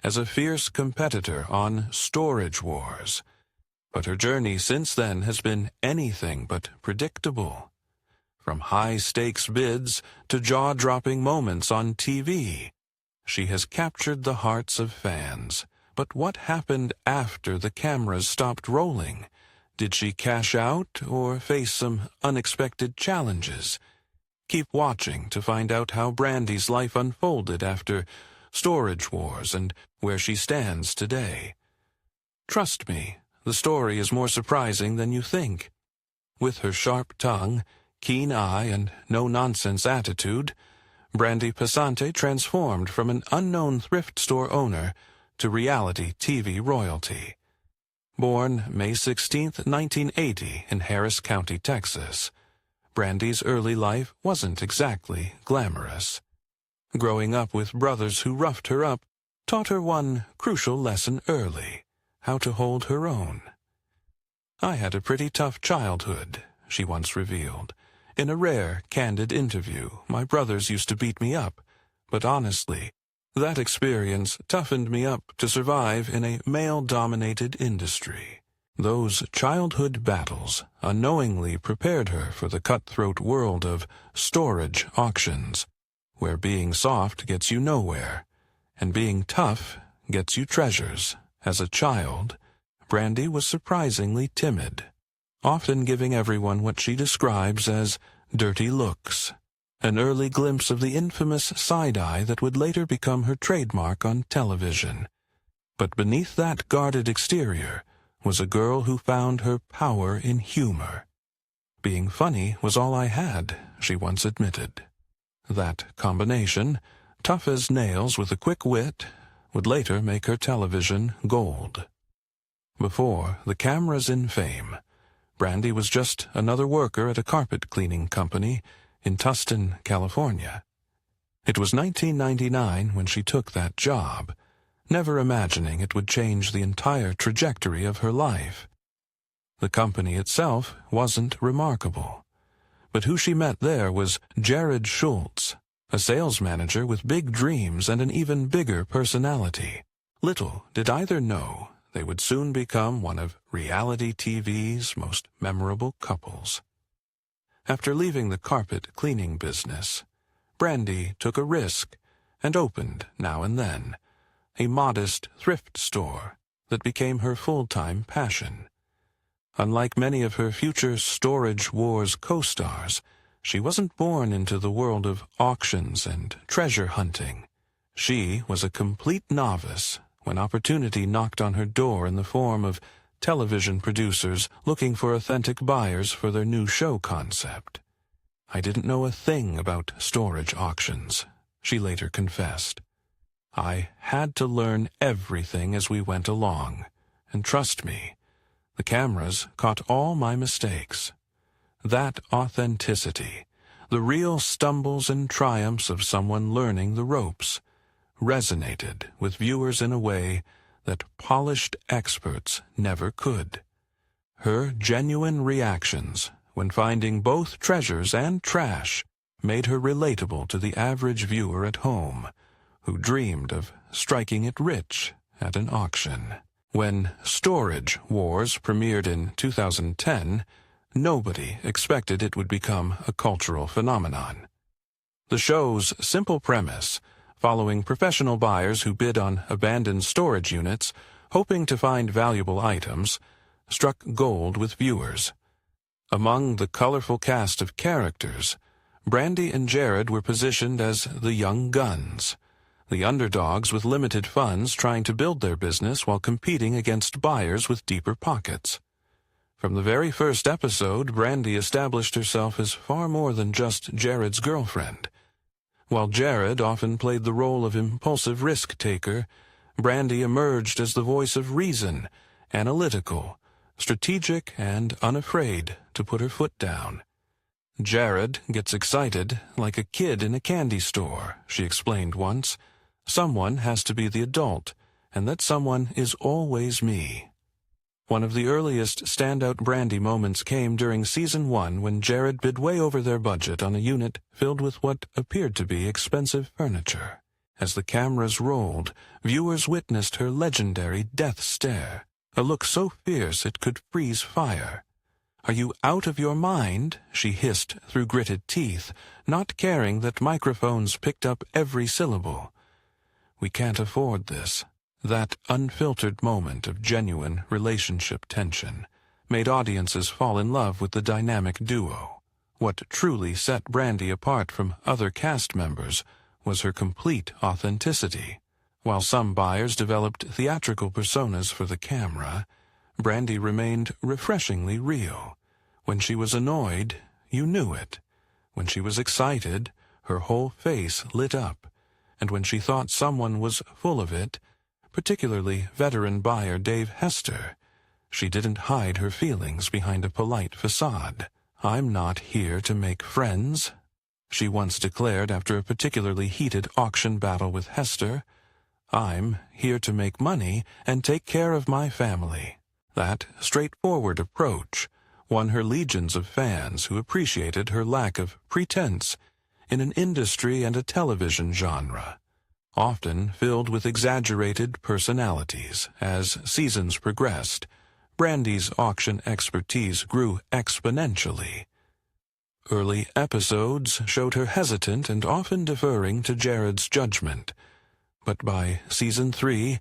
as a fierce competitor on Storage Wars. But her journey since then has been anything but predictable. From high-stakes bids to jaw-dropping moments on TV, she has captured the hearts of fans. But what happened after the cameras stopped rolling? Did she cash out or face some unexpected challenges? Keep watching to find out how Brandi's life unfolded after Storage Wars and where she stands today. Trust me, the story is more surprising than you think. With her sharp tongue, keen eye, and no-nonsense attitude, Brandi Passante transformed from an unknown thrift store owner to reality TV royalty. Born May 16, 1980 in Harris County, Texas, Brandi's early life wasn't exactly glamorous. Growing up with brothers who roughed her up taught her one crucial lesson early: how to hold her own. "I had a pretty tough childhood," she once revealed. "In a rare, candid interview, my brothers used to beat me up, but honestly, that experience toughened me up to survive in a male-dominated industry." Those childhood battles unknowingly prepared her for the cutthroat world of storage auctions, where being soft gets you nowhere, and being tough gets you treasures. As a child, Brandi was surprisingly timid, often giving everyone what she describes as dirty looks, an early glimpse of the infamous side-eye that would later become her trademark on television. But beneath that guarded exterior was a girl who found her power in humor. "Being funny was all I had," she once admitted. That combination, tough as nails with a quick wit, would later make her television gold. Before the cameras in fame, Brandi was just another worker at a carpet cleaning company in Tustin, California. It was 1999 when she took that job, never imagining it would change the entire trajectory of her life. The company itself wasn't remarkable, but who she met there was Jared Schultz, a sales manager with big dreams and an even bigger personality. Little did either know they would soon become one of reality TV's most memorable couples. After leaving the carpet cleaning business, Brandi took a risk and opened, now and then, a modest thrift store that became her full-time passion. Unlike many of her future Storage Wars co-stars, she wasn't born into the world of auctions and treasure hunting. She was a complete novice when opportunity knocked on her door in the form of television producers looking for authentic buyers for their new show concept. "I didn't know a thing about storage auctions," she later confessed. "I had to learn everything as we went along, and trust me, the cameras caught all my mistakes." That authenticity, the real stumbles and triumphs of someone learning the ropes, resonated with viewers in a way that polished experts never could. Her genuine reactions when finding both treasures and trash made her relatable to the average viewer at home, who dreamed of striking it rich at an auction. When Storage Wars premiered in 2010, nobody expected it would become a cultural phenomenon. The show's simple premise, following professional buyers who bid on abandoned storage units, hoping to find valuable items, struck gold with viewers. Among the colorful cast of characters, Brandi and Jared were positioned as the young guns, the underdogs with limited funds trying to build their business while competing against buyers with deeper pockets. From the very first episode, Brandi established herself as far more than just Jared's girlfriend. While Jared often played the role of impulsive risk-taker, Brandi emerged as the voice of reason, analytical, strategic, and unafraid to put her foot down. "Jared gets excited like a kid in a candy store," she explained once. "Someone has to be the adult, and that someone is always me." One of the earliest standout Brandi moments came during Season 1 when Jared bid way over their budget on a unit filled with what appeared to be expensive furniture. As the cameras rolled, viewers witnessed her legendary death stare, a look so fierce it could freeze fire. "Are you out of your mind?" she hissed through gritted teeth, not caring that microphones picked up every syllable. "We can't afford this." That unfiltered moment of genuine relationship tension made audiences fall in love with the dynamic duo. What truly set Brandi apart from other cast members was her complete authenticity. While some buyers developed theatrical personas for the camera, Brandi remained refreshingly real. When she was annoyed, you knew it. When she was excited, her whole face lit up. And when she thought someone was full of it, particularly veteran buyer Dave Hester, she didn't hide her feelings behind a polite facade. "I'm not here to make friends," she once declared after a particularly heated auction battle with Hester. "I'm here to make money and take care of my family." That straightforward approach won her legions of fans who appreciated her lack of pretense in an industry and a television genre often filled with exaggerated personalities. As seasons progressed, Brandi's auction expertise grew exponentially. Early episodes showed her hesitant and often deferring to Jared's judgment, but by season 3,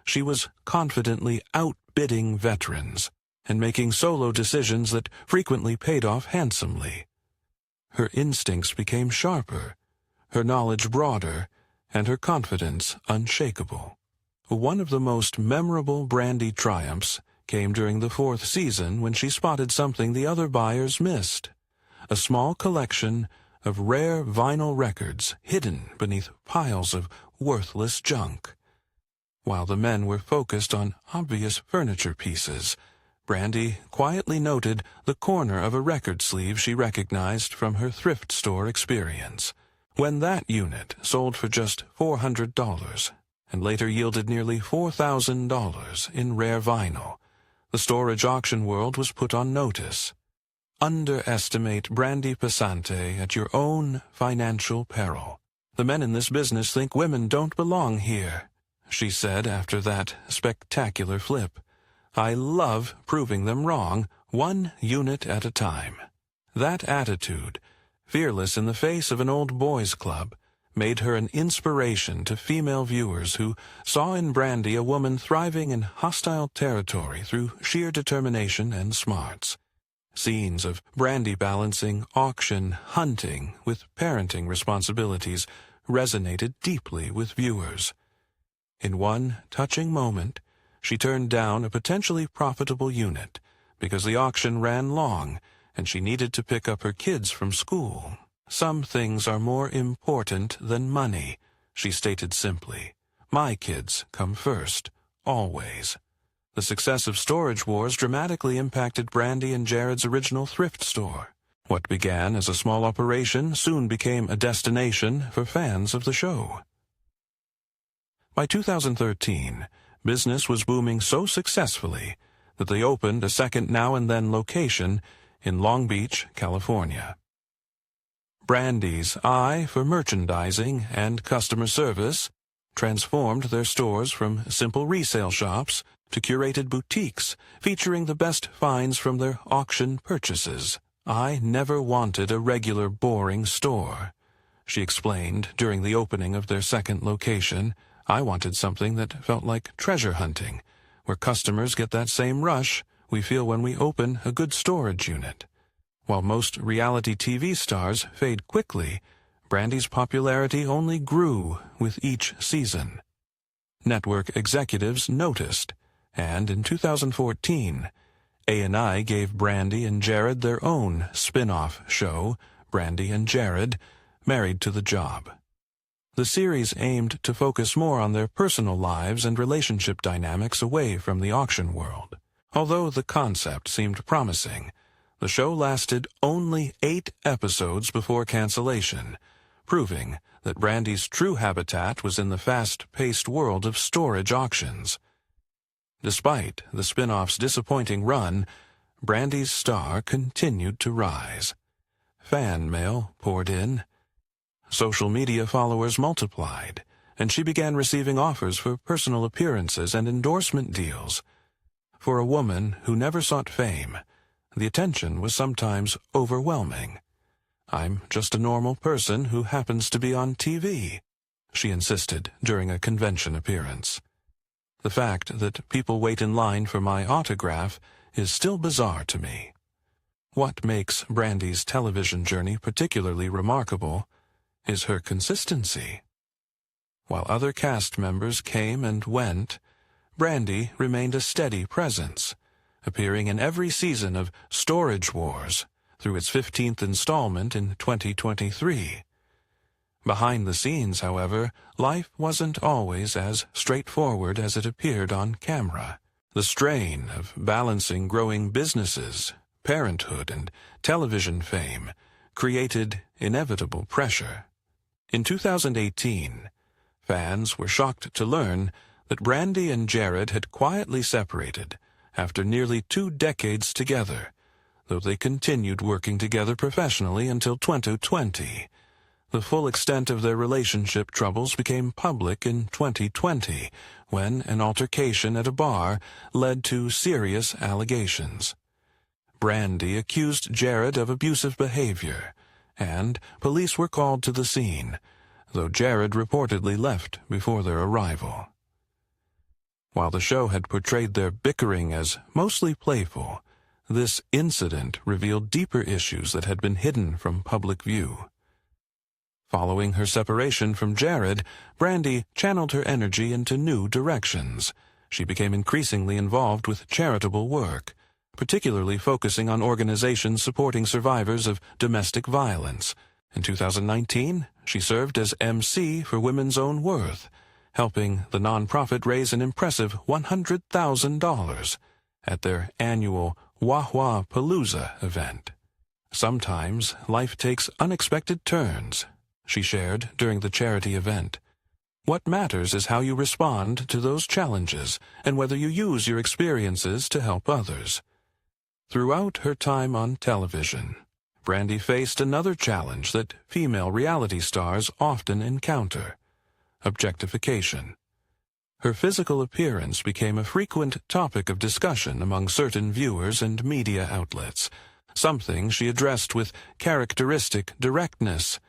she was confidently outbidding veterans and making solo decisions that frequently paid off handsomely. Her instincts became sharper, her knowledge broader, and her confidence unshakable. One of the most memorable Brandi triumphs came during the 4th season when she spotted something the other buyers missed: a small collection of rare vinyl records hidden beneath piles of worthless junk. While the men were focused on obvious furniture pieces, Brandi quietly noted the corner of a record sleeve she recognized from her thrift store experience. When that unit sold for just $400 and later yielded nearly $4,000 in rare vinyl, the storage auction world was put on notice. Underestimate Brandi Passante at your own financial peril. "The men in this business think women don't belong here," she said after that spectacular flip. "I love proving them wrong, one unit at a time." That attitude, fearless in the face of an old boys' club, made her an inspiration to female viewers who saw in Brandi a woman thriving in hostile territory through sheer determination and smarts. Scenes of Brandi balancing auction hunting with parenting responsibilities resonated deeply with viewers. In one touching moment, she turned down a potentially profitable unit because the auction ran long and she needed to pick up her kids from school. "Some things are more important than money," she stated simply. "My kids come first, always." The success of Storage Wars dramatically impacted Brandi and Jared's original thrift store. What began as a small operation soon became a destination for fans of the show. By 2013, business was booming so successfully that they opened a second Now and Then location in Long Beach, California. Brandi's eye for merchandising and customer service transformed their stores from simple resale shops to curated boutiques featuring the best finds from their auction purchases. "I never wanted a regular boring store," she explained during the opening of their second location. "I wanted something that felt like treasure hunting, where customers get that same rush we feel when we open a good storage unit." While most reality TV stars fade quickly, Brandi's popularity only grew with each season. Network executives noticed, and in 2014, A&I gave Brandi and Jared their own spin-off show, Brandi and Jared, Married to the Job. The series aimed to focus more on their personal lives and relationship dynamics away from the auction world. Although the concept seemed promising, the show lasted only 8 episodes before cancellation, proving that Brandi's true habitat was in the fast-paced world of storage auctions. Despite the spin-off's disappointing run, Brandi's star continued to rise. Fan mail poured in. Social media followers multiplied, and she began receiving offers for personal appearances and endorsement deals. For a woman who never sought fame, the attention was sometimes overwhelming. "I'm just a normal person who happens to be on TV," she insisted during a convention appearance. "The fact that people wait in line for my autograph is still bizarre to me." What makes Brandi's television journey particularly remarkable is her consistency. While other cast members came and went, Brandi remained a steady presence, appearing in every season of Storage Wars through its 15th installment in 2023. Behind the scenes, however, life wasn't always as straightforward as it appeared on camera. The strain of balancing growing businesses, parenthood, and television fame created inevitable pressure. In 2018, fans were shocked to learn that Brandi and Jared had quietly separated after nearly 2 decades together, though they continued working together professionally until 2020. The full extent of their relationship troubles became public in 2020, when an altercation at a bar led to serious allegations. Brandi accused Jared of abusive behavior, and police were called to the scene, though Jared reportedly left before their arrival. While the show had portrayed their bickering as mostly playful, this incident revealed deeper issues that had been hidden from public view. Following her separation from Jared, Brandi channeled her energy into new directions. She became increasingly involved with charitable work, particularly focusing on organizations supporting survivors of domestic violence. In 2019, she served as MC for Women's Own Worth, helping the nonprofit raise an impressive $100,000 at their annual Wah-Wah Palooza event. "Sometimes life takes unexpected turns," she shared during the charity event. "What matters is how you respond to those challenges and whether you use your experiences to help others." Throughout her time on television, Brandi faced another challenge that female reality stars often encounter: objectification. Her physical appearance became a frequent topic of discussion among certain viewers and media outlets, something she addressed with characteristic directness.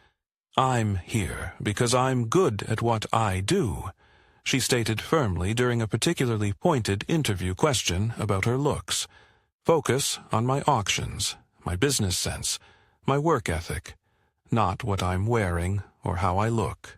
"I'm here because I'm good at what I do," she stated firmly during a particularly pointed interview question about her looks. "Focus on my auctions, my business sense, my work ethic, not what I'm wearing or how I look."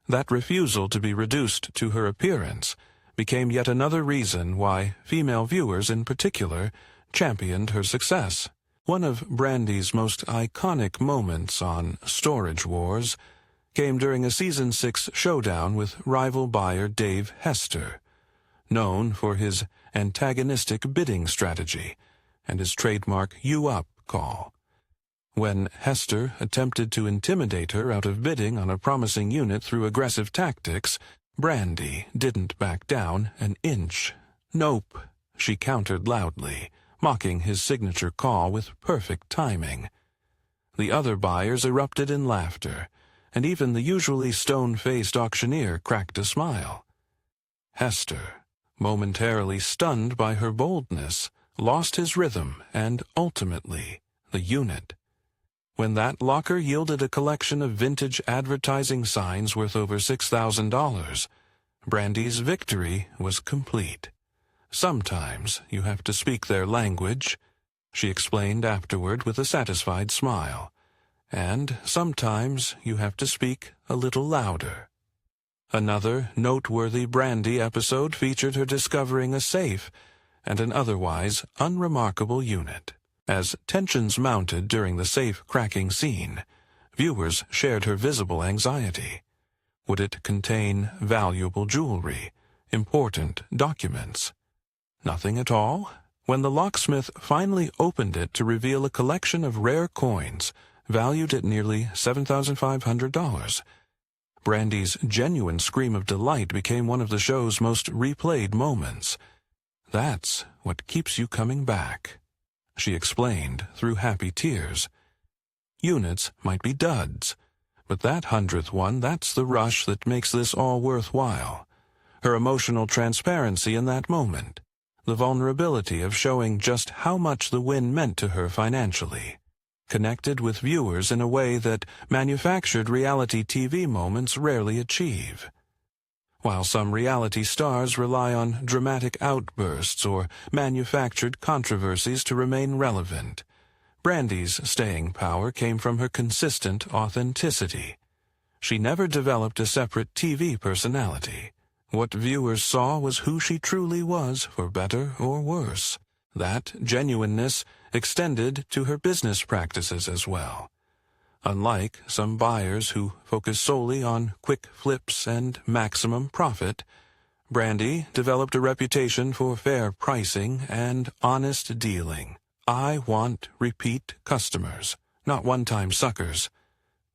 That refusal to be reduced to her appearance became yet another reason why female viewers in particular championed her success. One of Brandi's most iconic moments on Storage Wars came during a Season 6 showdown with rival buyer Dave Hester, known for his antagonistic bidding strategy and his trademark "you-up" call. When Hester attempted to intimidate her out of bidding on a promising unit through aggressive tactics, Brandi didn't back down an inch. "Nope," she countered loudly, mocking his signature call with perfect timing. The other buyers erupted in laughter, and even the usually stone-faced auctioneer cracked a smile. Hester, momentarily stunned by her boldness, lost his rhythm and, ultimately, the unit. When that locker yielded a collection of vintage advertising signs worth over $6,000, Brandi's victory was complete. "Sometimes you have to speak their language," she explained afterward with a satisfied smile. "And sometimes you have to speak a little louder." Another noteworthy Brandi episode featured her discovering a safe and an otherwise unremarkable unit. As tensions mounted during the safe-cracking scene, viewers shared her visible anxiety. Would it contain valuable jewelry, important documents? Nothing at all? When the locksmith finally opened it to reveal a collection of rare coins valued at nearly $7,500, Brandi's genuine scream of delight became one of the show's most replayed moments. "That's what keeps you coming back," she explained through happy tears. Units might be duds, But that 100th one, that's the rush that makes this all worthwhile. Her emotional transparency in that moment. The vulnerability of showing just how much the win meant to her financially. Connected with viewers in a way that manufactured reality TV moments rarely achieve. While some reality stars rely on dramatic outbursts or manufactured controversies to remain relevant, Brandi's staying power came from her consistent authenticity. She never developed a separate TV personality. What viewers saw was who she truly was, for better or worse. That genuineness extended to her business practices as well. Unlike some buyers who focus solely on quick flips and maximum profit, Brandi developed a reputation for fair pricing and honest dealing. "I want repeat customers, not one-time suckers,"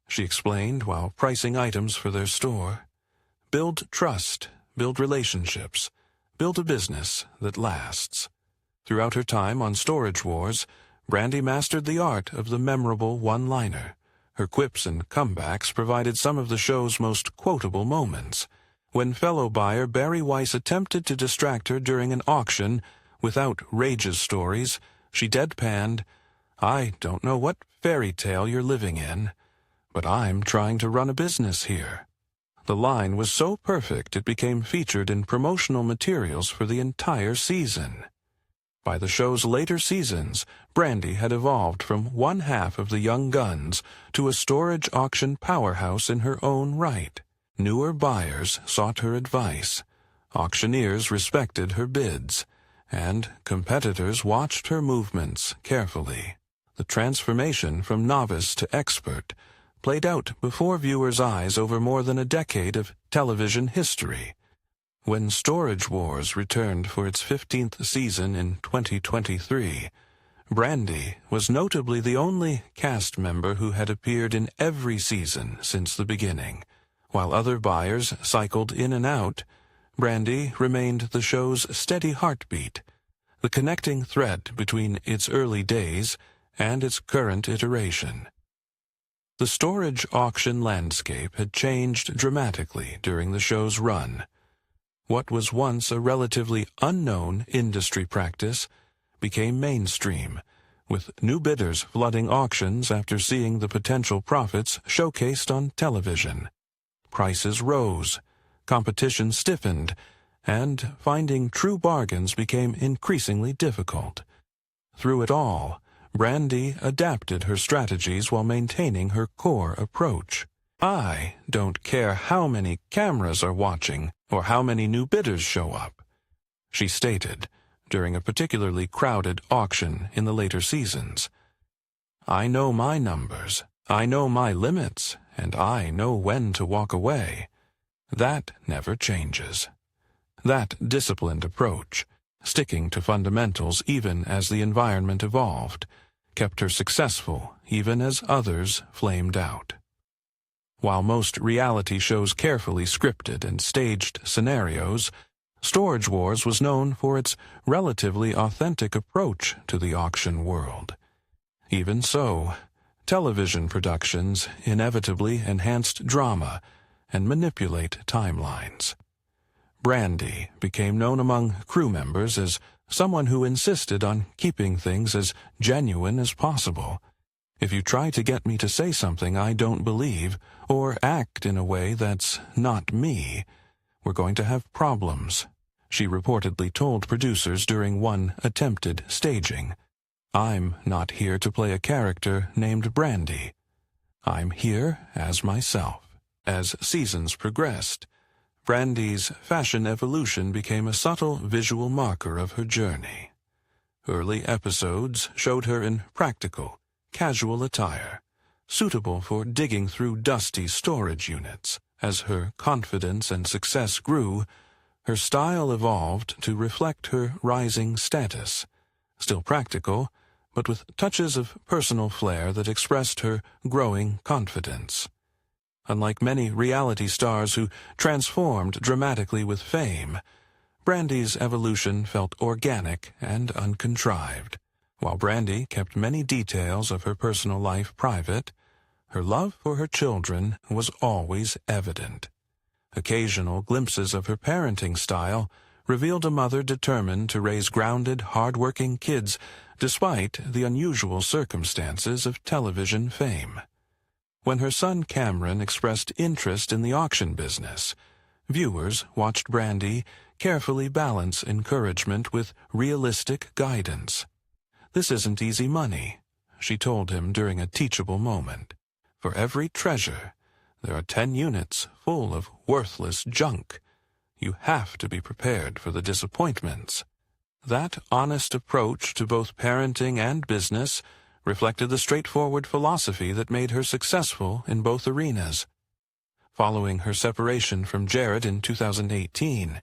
she explained while pricing items for their store. "Build trust, build relationships, build a business that lasts." Throughout her time on Storage Wars, Brandi mastered the art of the memorable one-liner. Her quips and comebacks provided some of the show's most quotable moments. When fellow buyer Barry Weiss attempted to distract her during an auction with outrageous stories, she deadpanned, "I don't know what fairy tale you're living in, but I'm trying to run a business here." The line was so perfect it became featured in promotional materials for the entire season. By the show's later seasons, Brandi had evolved from one half of the Young Guns to a storage auction powerhouse in her own right. Newer buyers sought her advice, auctioneers respected her bids, and competitors watched her movements carefully. The transformation from novice to expert played out before viewers' eyes over more than a decade of television history. When Storage Wars returned for its 15th season in 2023, Brandi was notably the only cast member who had appeared in every season since the beginning. While other buyers cycled in and out, Brandi remained the show's steady heartbeat, the connecting thread between its early days and its current iteration. The storage auction landscape had changed dramatically during the show's run. What was once a relatively unknown industry practice became mainstream, with new bidders flooding auctions after seeing the potential profits showcased on television. Prices rose, competition stiffened, and finding true bargains became increasingly difficult. Through it all, Brandi adapted her strategies while maintaining her core approach. "I don't care how many cameras are watching or how many new bidders show up," she stated during a particularly crowded auction in the later seasons. "I know my numbers, I know my limits, and I know when to walk away." That never changes. That disciplined approach, sticking to fundamentals even as the environment evolved, kept her successful even as others flamed out. While most reality shows carefully scripted and staged scenarios, Storage Wars was known for its relatively authentic approach to the auction world. Even so, television productions inevitably enhanced drama and manipulate timelines. Brandi became known among crew members as someone who insisted on keeping things as genuine as possible. "If you try to get me to say something I don't believe, or act in a way that's not me, we're going to have problems," she reportedly told producers during one attempted staging. "I'm not here to play a character named Brandi. I'm here as myself." As seasons progressed, Brandi's fashion evolution became a subtle visual marker of her journey. Early episodes showed her in practical, casual attire, suitable for digging through dusty storage units. As her confidence and success grew, her style evolved to reflect her rising status, still practical, but with touches of personal flair that expressed her growing confidence. Unlike many reality stars who transformed dramatically with fame, Brandi's evolution felt organic and uncontrived. While Brandi kept many details of her personal life private, Her love for her children was always evident. Occasional glimpses of her parenting style revealed a mother determined to raise grounded, hard-working kids despite the unusual circumstances of television fame. When her son Cameron expressed interest in the auction business, viewers watched Brandi carefully balance encouragement with realistic guidance. "This isn't easy money," she told him during a teachable moment. "For every treasure, there are 10 units full of worthless junk. You have to be prepared for the disappointments." That honest approach to both parenting and business reflected the straightforward philosophy that made her successful in both arenas. Following her separation from Jared in 2018,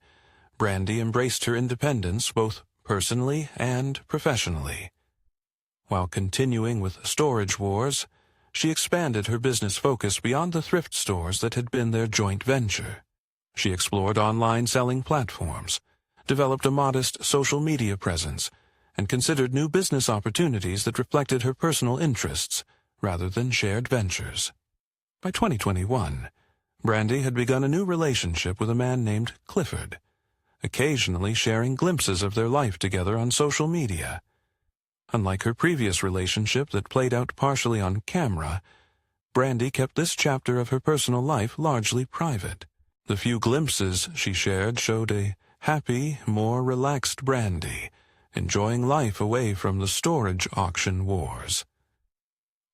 Brandi embraced her independence both personally and professionally. While continuing with Storage Wars, she expanded her business focus beyond the thrift stores that had been their joint venture. She explored online selling platforms, developed a modest social media presence, and considered new business opportunities that reflected her personal interests rather than shared ventures. By 2021, Brandi had begun a new relationship with a man named Clifford, occasionally sharing glimpses of their life together on social media. Unlike her previous relationship that played out partially on camera, Brandi kept this chapter of her personal life largely private. The few glimpses she shared showed a happy, more relaxed Brandi, enjoying life away from the storage auction wars.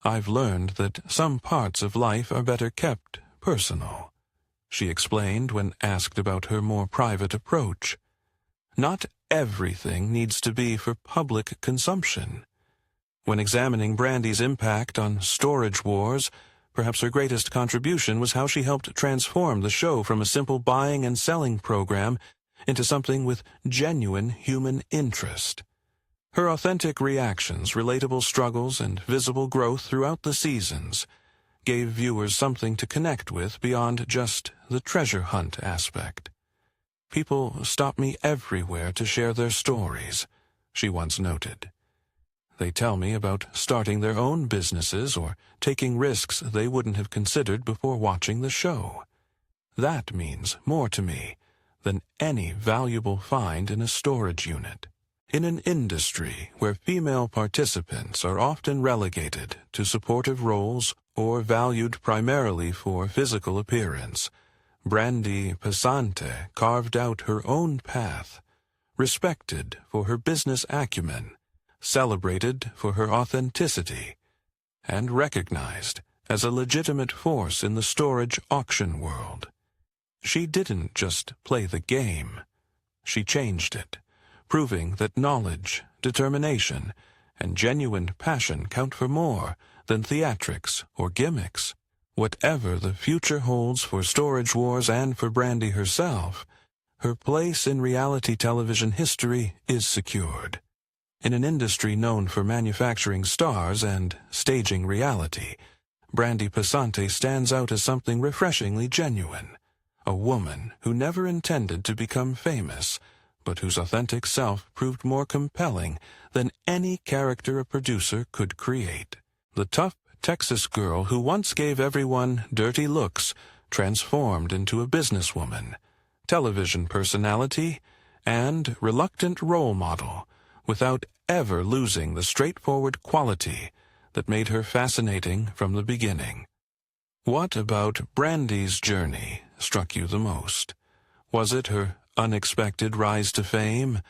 "I've learned that some parts of life are better kept personal," she explained when asked about her more private approach. "Not everything needs to be for public consumption." When examining Brandi's impact on Storage Wars, perhaps her greatest contribution was how she helped transform the show from a simple buying and selling program into something with genuine human interest. Her authentic reactions, relatable struggles, and visible growth throughout the seasons gave viewers something to connect with beyond just the treasure hunt aspect. "People stop me everywhere to share their stories," she once noted. "They tell me about starting their own businesses or taking risks they wouldn't have considered before watching the show. That means more to me than any valuable find in a storage unit." In an industry where female participants are often relegated to supportive roles or valued primarily for physical appearance, Brandi Passante carved out her own path, respected for her business acumen, celebrated for her authenticity, and recognized as a legitimate force in the storage auction world. She didn't just play the game, she changed it, proving that knowledge, determination, and genuine passion count for more than theatrics or gimmicks. Whatever the future holds for Storage Wars and for Brandi herself, her place in reality television history is secured. In an industry known for manufacturing stars and staging reality, Brandi Passante stands out as something refreshingly genuine, a woman who never intended to become famous, but whose authentic self proved more compelling than any character a producer could create. The tough Texas girl who once gave everyone dirty looks transformed into a businesswoman, television personality, and reluctant role model without ever losing the straightforward quality that made her fascinating from the beginning. What about Brandi's journey struck you the most? Was it her unexpected rise to fame,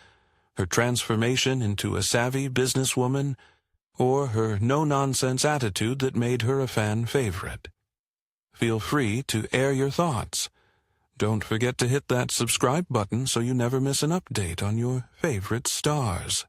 her transformation into a savvy businesswoman, or her no-nonsense attitude that made her a fan favorite? Feel free to air your thoughts. Don't forget to hit that subscribe button so you never miss an update on your favorite stars.